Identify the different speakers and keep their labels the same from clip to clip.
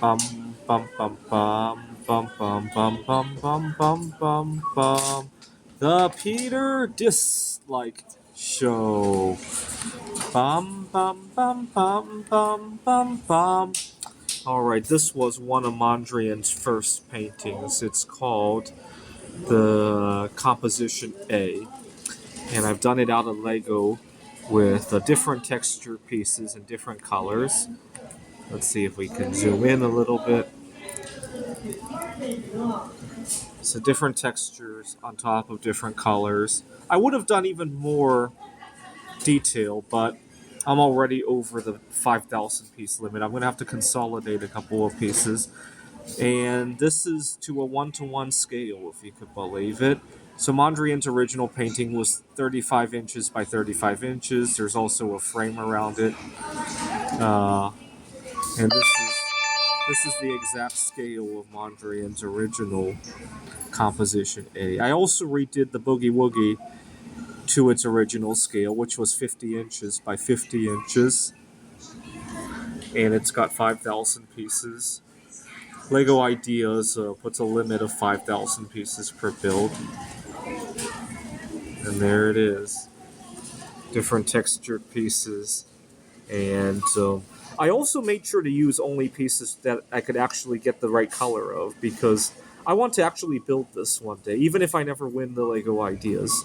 Speaker 1: Bum bum bum bum bum bum bum bum bum bum bum bum. The Peter Dislike Show. Bum bum bum bum bum bum bum. All right, this was one of Mondrian's first paintings. It's called the Composition A, and I've done it out of Lego with different texture pieces and different colors. Let's see if we can zoom in a little bit. So different textures on top of different colors. I would have done even more detail, but I'm already over the 5,000 piece limit. I'm going to have to consolidate a couple of pieces. And this is to a 1-to-1 scale, if you could believe it. So Mondrian's original painting was 35 inches by 35 inches. There's also a frame around it. Uh, and this is the exact scale of Mondrian's original Composition A. I also redid the Boogie Woogie to its original scale, which was 50 inches by 50 inches. And it's got 5,000 pieces. Lego Ideas puts a limit of 5,000 pieces per build. And there it is. Different textured pieces. And I also made sure to use only pieces that I could actually get the right color of, because I want to actually build this one day, even if I never win the Lego Ideas,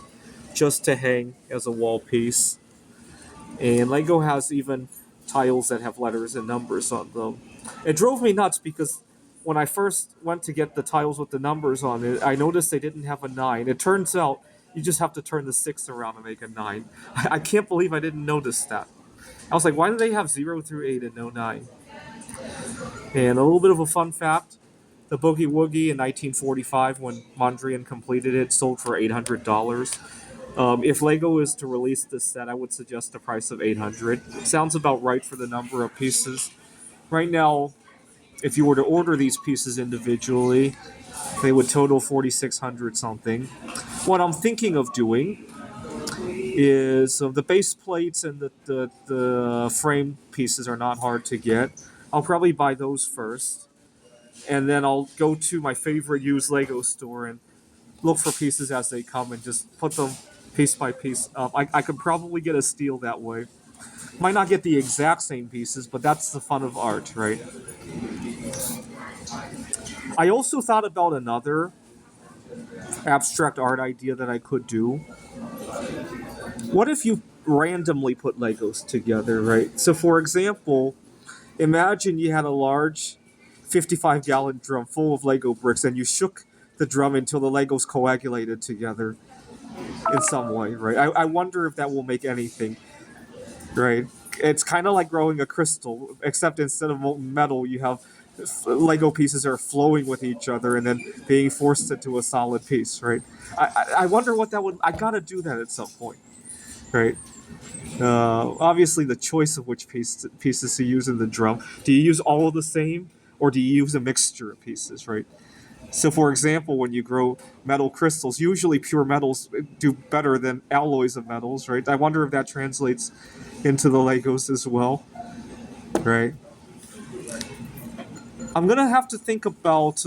Speaker 1: just to hang as a wall piece. And Lego has even tiles that have letters and numbers on them. It drove me nuts because when I first went to get the tiles with the numbers on it, I noticed they didn't have a 9. It turns out you just have to turn the 6 around to make a 9. I can't believe I didn't notice that. I was like, why do they have 0 through 8 and no 9? And a little bit of a fun fact, the Boogie Woogie in 1945, when Mondrian completed it, sold for $800. If Lego is to release this set, I would suggest a price of $800. Sounds about right for the number of pieces. Right now, if you were to order these pieces individually, they would total 4,600 something. What I'm thinking of doing is the base plates and the frame pieces are not hard to get. I'll probably buy those first, and then I'll go to my favorite used Lego store and look for pieces as they come and just put them piece by piece up. I could probably get a steal that way. Might not get the exact same pieces, but that's the fun of art, right? I also thought about another abstract art idea that I could do. What if you randomly put Legos together, right? So, for example, imagine you had a large 55-gallon drum full of Lego bricks and you shook the drum until the Legos coagulated together in some way, right? I wonder if that will make anything, right? It's kind of like growing a crystal, except instead of molten metal, you have Lego pieces are flowing with each other and then being forced into a solid piece, right? I wonder what that would. I gotta do that at some point, right? Obviously, the choice of which pieces to use in the drum. Do you use all of the same, or do you use a mixture of pieces, right? So, for example, when you grow metal crystals, usually pure metals do better than alloys of metals, right? I wonder if that translates into the Legos as well, right? I'm gonna have to think about.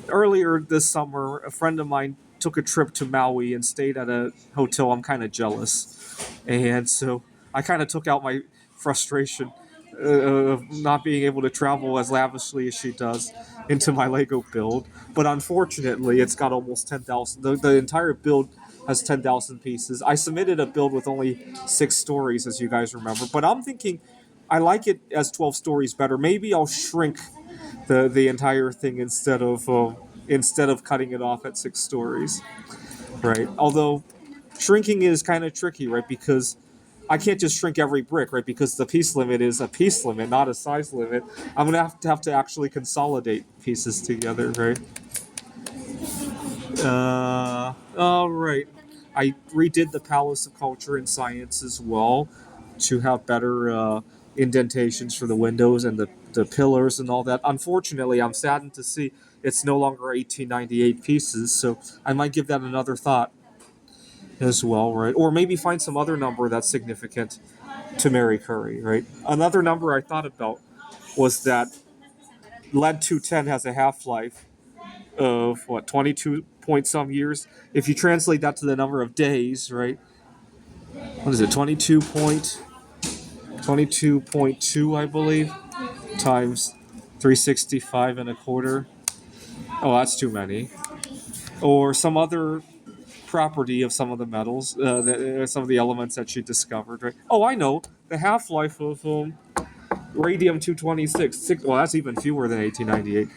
Speaker 1: Earlier this summer, a friend of mine took a trip to Maui and stayed at a hotel. I'm kind of jealous, and so I kind of took out my frustration of not being able to travel as lavishly as she does into my Lego build. But unfortunately, it's got almost 10,000. The entire build has 10,000 pieces. I submitted a build with only 6 stories, as you guys remember. But I'm thinking I like it as 12 stories better. Maybe I'll shrink the entire thing instead of cutting it off at 6 stories, right? Although shrinking is kind of tricky, right? Because I can't just shrink every brick, right? Because the piece limit is a piece limit, not a size limit. I'm gonna have to actually consolidate pieces together, right? All right. I redid the Palace of Culture and Science as well to have better indentations for the windows and the pillars and all that. Unfortunately, I'm saddened to see it's no longer 1898 pieces, so I might give that another thought as well, right? Or maybe find some other number that's significant to Mary Curry, right? Another number I thought about was that lead 210 has a half-life of what, 22 point some years. If you translate that to the number of days, right? What is it? 22.2, I believe, times 365 and a quarter. Oh, that's too many. Or some other property of some of the metals, some of the elements that she discovered, right? Oh, I know. The half-life of radium 226. Well, that's even fewer than 1898.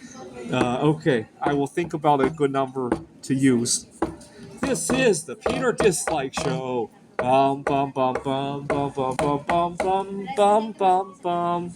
Speaker 1: Okay, I will think about a good number to use. This is the Peter Dislike Show. Bum bum bum bum bum bum bum bum bum bum bum bum.